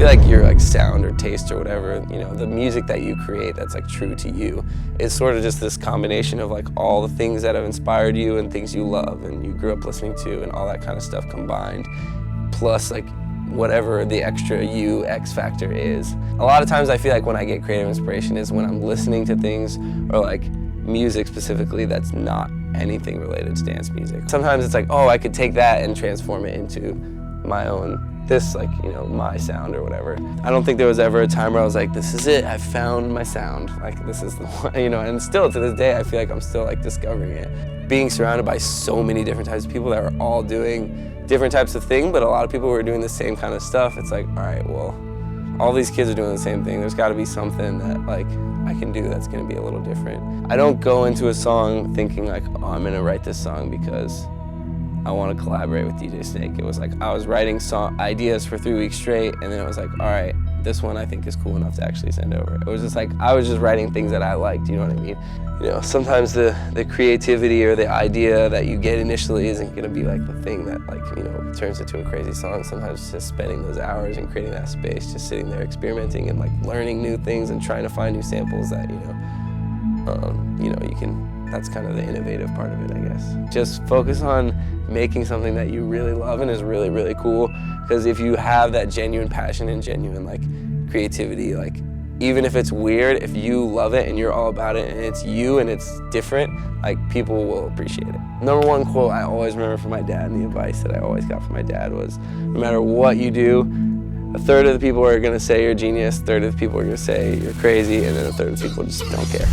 feel like your like sound or taste or whatever, you know, the music that you create that's like true to you is sort of just this combination of like all the things that have inspired you and things you love and you grew up listening to and all that kind of stuff combined, plus like whatever the extra you X factor is. A lot of times I feel like when I get creative inspiration is when I'm listening to things or like music specifically that's not anything related to dance music. Sometimes it's like, oh, I could take that and transform it into my own, this like, you know, my sound or whatever. I don't think there was ever a time where I was like, this is it, I found my sound. Like this is the one, you know, and still to this day I feel like I'm still like discovering it. Being surrounded by so many different types of people that are all doing different types of thing, but a lot of people who are doing the same kind of stuff, it's like, all right, well, all these kids are doing the same thing. There's gotta be something that like I can do that's gonna be a little different. I don't go into a song thinking like, oh, I'm gonna write this song because I want to collaborate with DJ Snake. It was like I was writing ideas for 3 weeks straight, and then it was like, all right, this one I think is cool enough to actually send over. It was just like, I was just writing things that I liked, you know what I mean? You know, sometimes the creativity or the idea that you get initially isn't gonna be like the thing that like, you know, turns into a crazy song. Sometimes it's just spending those hours and creating that space, just sitting there experimenting and like learning new things and trying to find new samples that, you know, you can, that's kind of the innovative part of it, I guess. Just focus on making something that you really love and is really, really cool. Because if you have that genuine passion and genuine like creativity, like even if it's weird, if you love it and you're all about it and it's you and it's different, like people will appreciate it. Number one quote I always remember from my dad, and the advice that I always got from my dad was, no matter what you do, a third of the people are gonna say you're a genius, a third of the people are gonna say you're crazy, and then a third of the people just don't care.